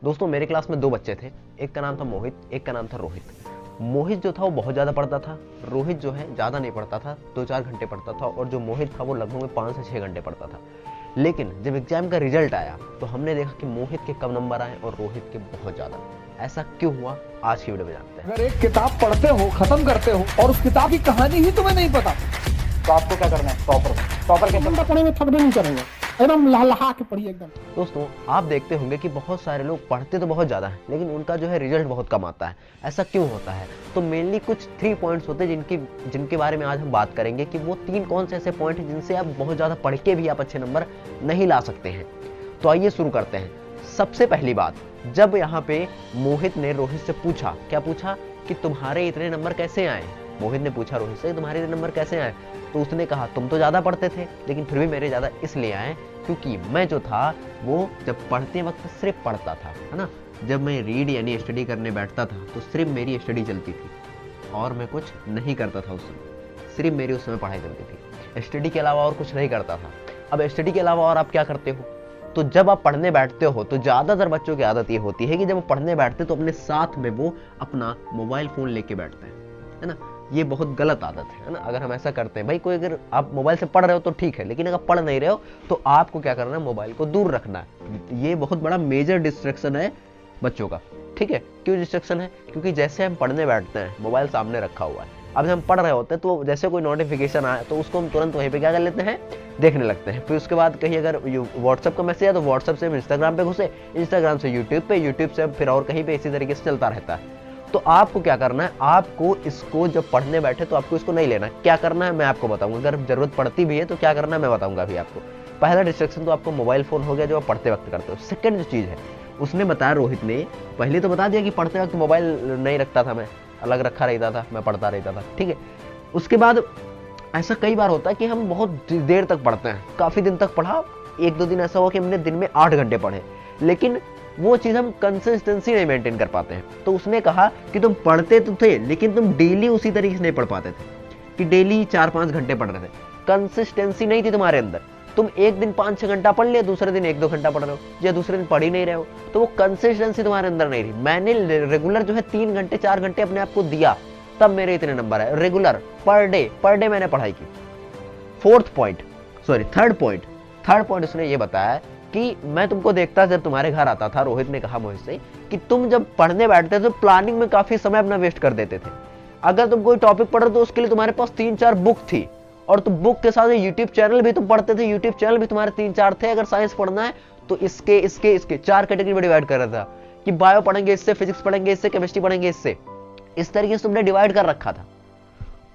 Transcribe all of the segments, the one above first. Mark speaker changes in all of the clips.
Speaker 1: दोस्तों मेरे क्लास में 2 बच्चे थे, एक का नाम था मोहित, एक का नाम था रोहित। मोहित जो था वो बहुत ज़्यादा पढ़ता था, रोहित जो है ज़्यादा नहीं पढ़ता था, 2-4 घंटे पढ़ता था, और जो मोहित था वो लगभग में 5 से 6 घंटे पढ़ता था। लेकिन जब एग्जाम का रिजल्ट आया तो हमने देखा कि मोहित के कम नंबर आए और रोहित के बहुत ज़्यादा। ऐसा क्यों हुआ, आज की वीडियो में जानते हैं।
Speaker 2: अगर एक किताब पढ़ते हो, खत्म करते हो और उस किताब की कहानी ही तुम्हें नहीं पता, तो आपको क्या करना है? टॉपर के नंबर
Speaker 3: पढ़ेंगे, थक भी नहीं करेंगे, एकदम लहा के पढ़िए एकदम।
Speaker 1: दोस्तों आप देखते होंगे कि बहुत सारे लोग पढ़ते तो बहुत ज़्यादा है लेकिन उनका जो है रिजल्ट बहुत कम आता है। ऐसा क्यों होता है? तो मेनली कुछ 3 पॉइंट्स होते हैं जिनके बारे में आज हम बात करेंगे कि वो 3 कौन से ऐसे पॉइंट हैं जिनसे आप बहुत ज़्यादा पढ़ के भी आप अच्छे नंबर नहीं ला सकते हैं। तो आइए शुरू करते हैं। सबसे पहली बात, जब यहाँ पे मोहित ने रोहित से पूछा, क्या पूछा कि तुम्हारे इतने नंबर कैसे आए? मोहित ने पूछा रोहित से तुम्हारे इतने नंबर कैसे आए? तो उसने कहा तुम तो ज़्यादा पढ़ते थे लेकिन फिर भी मेरे ज़्यादा इसलिए आए क्योंकि मैं जो था वो जब पढ़ते वक्त सिर्फ पढ़ता था, है ना। जब मैं रीड यानी स्टडी करने बैठता था तो सिर्फ मेरी स्टडी चलती थी और मैं कुछ नहीं करता था उस समय, सिर्फ मेरी उस समय पढ़ाई चलती थी, स्टडी के अलावा और कुछ नहीं करता था। अब स्टडी के अलावा और आप क्या करते हो? तो जब आप पढ़ने बैठते हो तो ज़्यादातर बच्चों की आदत ये होती है कि जब वो पढ़ने बैठते तो अपने साथ में वो अपना मोबाइल फ़ोन लेके बैठते हैं, है ना। ये बहुत गलत आदत है ना। अगर हम ऐसा करते हैं, भाई कोई अगर आप मोबाइल से पढ़ रहे हो तो ठीक है, लेकिन अगर पढ़ नहीं रहे हो तो आपको क्या करना है? मोबाइल को दूर रखना है। ये बहुत बड़ा मेजर डिस्ट्रैक्शन है बच्चों का, ठीक है। क्यों डिस्ट्रैक्शन है? क्योंकि जैसे हम पढ़ने बैठते हैं मोबाइल सामने रखा हुआ है, अब जब हम पढ़ रहे होते हैं तो जैसे कोई नोटिफिकेशन आए तो उसको हम तुरंत वहीं पे क्या कर लेते हैं? देखने लगते हैं। फिर उसके बाद कहीं अगर व्हाट्सएप का मैसेज आया तो व्हाट्सएप से हम इंस्टाग्राम पे घुसे, इंस्टाग्राम से यूट्यूब पे, यूट्यूब से फिर और कहीं पे इसी तरीके से चलता रहता है। तो आपको क्या करना है? आपको इसको जब पढ़ने बैठे तो आपको इसको नहीं लेना। क्या करना है मैं आपको बताऊंगा। अगर जरूरत पड़ती भी है तो क्या करना है मैं बताऊंगा अभी आपको। पहला डिस्ट्रैक्शन तो आपको मोबाइल फोन हो गया जो आप पढ़ते वक्त करते हो। सेकंड जो चीज़ है उसने बताया, रोहित ने पहले तो बता दिया कि पढ़ते वक्त मोबाइल नहीं रखता था, मैं अलग रखा रहता था, मैं पढ़ता रहता था, ठीक है। उसके बाद ऐसा कई बार होता है कि हम बहुत देर तक पढ़ते हैं, काफ़ी दिन तक पढ़ा, 1-2 दिन ऐसा हुआ कि हमने दिन में 8 घंटे पढ़े, लेकिन वो चीज़ हम कंसिस्टेंसी नहीं मेंटेन कर पाते हैं। तो उसने कहा कि तुम पढ़ते तो थे लेकिन तुम डेली उसी तरीके से नहीं पढ़ पाते थे, कि डेली 4-5 घंटे पढ़ रहे थे, कंसिस्टेंसी नहीं थी तुम्हारे अंदर। तुम एक दिन 5-6 घंटा पढ़ लिया, दूसरे दिन 1-2 घंटा पढ़ रहे हो, या दूसरे दिन पढ़ ही नहीं रहे हो, तो वो कंसिस्टेंसी तुम्हारे अंदर नहीं रही। मैंने रेगुलर जो है 3 घंटे 4 घंटे अपने आप को दिया, तब मेरे इतने नंबर है। रेगुलर पर डे मैंने पढ़ाई की। थर्ड पॉइंट उसने ये बताया कि मैं तुमको देखता जब तुम्हारे घर आता था, रोहित ने कहा मोहित से, कि तुम जब पढ़ने बैठते तो प्लानिंग में काफी समय अपना वेस्ट कर देते थे। अगर तुम कोई टॉपिक पढ़ रहे तो उसके लिए तुम्हारे पास 3-4 बुक थी, और तुम बुक के साथ यूट्यूब चैनल भी तुम पढ़ते थे, यूट्यूब चैनल भी तुम्हारे 3-4 थे। अगर साइंस पढ़ना है तो इसके 4 कैटेगरी में डिवाइड कर रहा था कि बायो पढ़ेंगे इससे, फिजिक्स पढ़ेंगे इससे, केमिस्ट्री पढ़ेंगे इससे, इस तरीके से तुमने डिवाइड कर रखा था।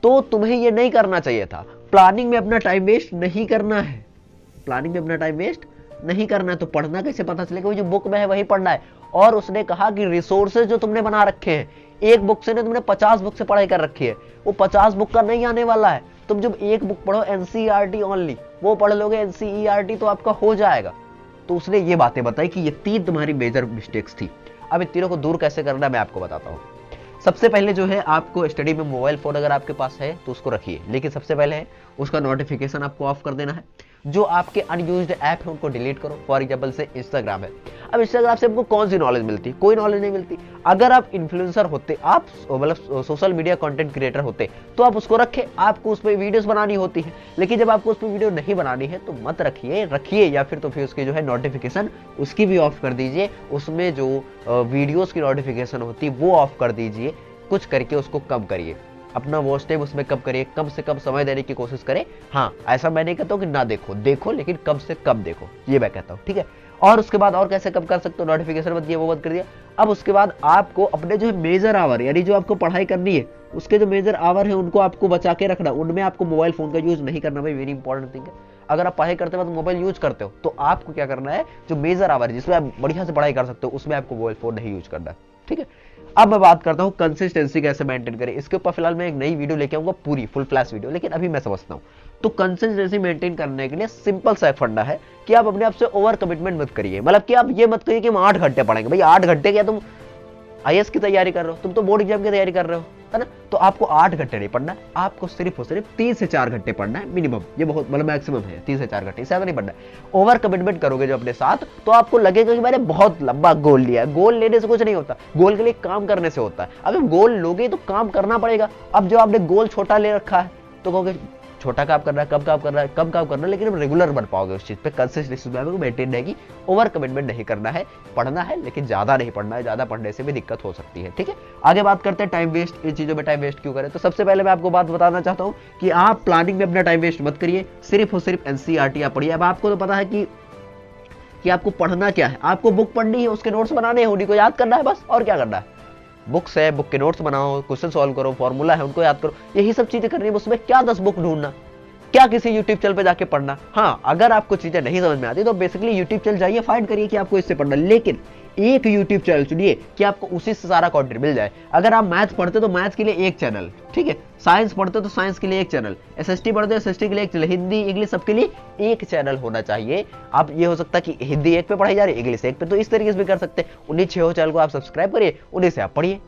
Speaker 1: तो तुम्हें ये नहीं करना चाहिए था। प्लानिंग में अपना टाइम वेस्ट नहीं करना है, प्लानिंग में अपना टाइम वेस्ट नहीं करना है। तो पढ़ना कैसे पता चलेगा? वो जो बुक में है वही पढ़ना है। और उसने कहा कि रिसोर्सेज जो तुमने बना रखे हैं, एक बुक से नहीं, तुमने 50 बुक से पढ़ाई कर रखी है, वो 50 बुक का नहीं आने वाला है। तुम जब एक बुक पढ़ो एनसीईआरटी ओनली, वो पढ़ लोगे एनसीईआरटी तो आपका हो जाएगा। तो उसने ये बातें बताई कि ये 3 तुम्हारी मेजर मिस्टेक्स थी। अब इन तीनों को दूर कैसे करना मैं आपको बताता हूँ। सबसे पहले जो है आपको स्टडी में मोबाइल फोन अगर आपके पास है तो उसको रखिए, लेकिन सबसे पहले है उसका नोटिफिकेशन आपको ऑफ कर देना है। जो आपके अनयूज्ड ऐप है उनको डिलीट करो। फॉर एग्जांपल से इंस्टाग्राम है, अब इंस्टाग्राम से आपको कौन सी नॉलेज मिलती? कोई नॉलेज नहीं मिलती। अगर आप इन्फ्लुएंसर होते, आप मतलब सोशल मीडिया कंटेंट क्रिएटर होते तो आप उसको रखे, आपको उस पर वीडियोस बनानी होती है। लेकिन जब आपको उस पर वीडियो नहीं बनानी है तो मत रखिए, या फिर तो फिर उसकी जो है नोटिफिकेशन उसकी भी ऑफ कर दीजिए। उसमें जो वीडियोस की नोटिफिकेशन होती है वो ऑफ कर दीजिए। कुछ करके उसको कम करिए, अपना वॉच टाइम उसमें कम करिए, कम से कम समय देने की कोशिश करें। हाँ, ऐसा मैं नहीं कहता हूँ कि ना देखो लेकिन कम से कम देखो, ये मैं कहता हूँ, ठीक है। और उसके बाद और कैसे कम कर सकते हो? नोटिफिकेशन मत दिया, वो बंद कर दिया। अब उसके बाद आपको अपने जो है मेजर आवर, यानी जो आपको पढ़ाई करनी है उसके जो मेजर आवर है उनको आपको बचा के रखना। उनमें आपको मोबाइल फोन का यूज नहीं करना, भाई वेरी इंपॉर्टेंट थिंग है। अगर आप पढ़ाई करते वक्त मोबाइल यूज करते हो तो आपको क्या करना है? जो मेजर आवर है जिसमें आप बढ़िया से पढ़ाई कर सकते हो उसमें आपको मोबाइल फोन नहीं यूज करना, ठीक है। अब मैं बात करता हूं कंसिस्टेंसी कैसे मेंटेन करें। इसके ऊपर फिलहाल मैं एक नई वीडियो लेके आऊंगा, पूरी फुल फ्लैश वीडियो, लेकिन अभी मैं समझता हूं। तो कंसिस्टेंसी मेंटेन करने के लिए सिंपल सा फंडा है कि आप अपने आप से ओवर कमिटमेंट मत करिए। मतलब कि आप ये मत कहिए कि हम 8 घंटे पढ़ेंगे। भाई 8 घंटे क्या तुम आईएएस की तैयारी कर रहे हो? तुम तो बोर्ड एग्जाम की तैयारी कर रहे हो, है ना, तो आपको 8 घंटे नहीं पढ़ना है, आपको सिर्फ और सिर्फ 3 से 4 घंटे पढ़ना है मिनिमम। ये बहुत मतलब मैक्सिमम है 3 से 4 घंटे, इससे ज्यादा नहीं पढ़ना है। ओवर कमिटमेंट करोगे जो अपने साथ, तो आपको लगेगा कि मैंने बहुत लंबा गोल लिया है। गोल लेने से कुछ नहीं होता, गोल के लिए काम करने से होता है। अब गोल लोगे तो काम करना पड़ेगा। अब जो आपने गोल छोटा ले रखा है तो कहोगे छोटा काम कर रहा है, कम काम कर रहा है, कम काम करना है, लेकिन अब रेगुलर बन पाओगे उस चीज पे, कंसिस्टेंसी मेंटेन रहेगी। ओवर कमिटमेंट नहीं करना है, पढ़ना है लेकिन ज्यादा नहीं पढ़ना है, ज्यादा पढ़ने से भी दिक्कत हो सकती है। ठीक है, आगे बात करते हैं टाइम वेस्ट, इन चीजों में टाइम वेस्ट क्यों करें। तो सबसे पहले मैं आपको बात बताना चाहता हूँ कि आप प्लानिंग में अपना टाइम वेस्ट मत करिए, सिर्फ और सिर्फ एनसीईआरटी पढ़िए। अब आपको तो पता है कि आपको पढ़ना क्या है, आपको बुक पढ़नी है, उसके नोट्स बनाने हैं, उन्हीं को याद करना है बस, और क्या करना है। बुक्स है, बुक के नोट्स बनाओ, क्वेश्चन सॉल्व करो, फॉर्मूला है उनको याद करो, यही सब चीजें करनी है। उसमें क्या 10 बुक ढूंढना, क्या किसी यूट्यूब चैनल पे जाके पढ़ना। हाँ, अगर आपको चीजें नहीं समझ में आती तो बेसिकली यूट्यूब चैनल जाइए, फाइंड करिए कि आपको इससे पढ़ना, लेकिन एक यूट्यूब चैनल चुनिए कि आपको उसी से सारा कंटेंट मिल जाए। अगर आप मैथ्स पढ़ते तो मैथ्स के लिए एक चैनल, ठीक है, साइंस पढ़ते तो साइंस के लिए एक चैनल, एसएसटी पढ़ते एसएसटी के लिए एक चैनल, हिंदी इंग्लिश सबके लिए एक चैनल होना चाहिए। आप ये हो सकता है कि हिंदी एक पे पढ़ाई जा रही है, इंग्लिश एक पे, तो इस तरीके से भी कर सकते हैं। उन्हीं 6 चैनल को आप सब्सक्राइब करिए, उन्हीं से आप पढ़िए।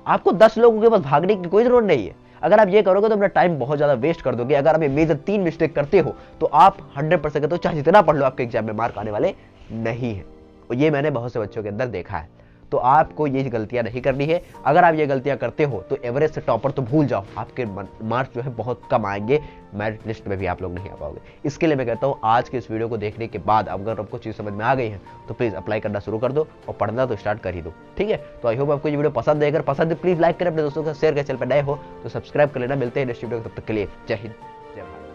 Speaker 1: आपको 10 लोगों के पास भागने की कोई जरूरत नहीं है। अगर आप ये करोगे तो अपना टाइम बहुत ज्यादा वेस्ट कर दोगे। अगर आप ये मेजर 3 मिस्टेक करते हो तो आप 100% तो चाहे जितना पढ़ लो आपके एग्जाम में मार्क आने वाले नहीं है। और ये मैंने बहुत से बच्चों के अंदर देखा है। तो आपको ये गलतियां नहीं करनी है। अगर आप ये गलतियां करते हो तो एवरेज से टॉपर तो भूल जाओ, आपके मार्क्स जो है बहुत कम आएंगे, मेरिट लिस्ट में भी आप लोग नहीं आ पाओगे। इसके लिए मैं कहता हूँ आज के इस वीडियो को देखने के बाद अगर आपको चीज समझ में आ गई है तो प्लीज अप्लाई करना शुरू कर दो और पढ़ना तो स्टार्ट कर ही दो। ठीक है, तो आई होप आपको ये वीडियो पसंद है। अगर पसंद है प्लीज लाइक करें, अपने दोस्तों का शेयर करें, चैनल पर नए हो तो सब्सक्राइब कर लेना। मिलते हैं नेक्स्ट वीडियो, तब तक के लिए जय हिंद जय भारत।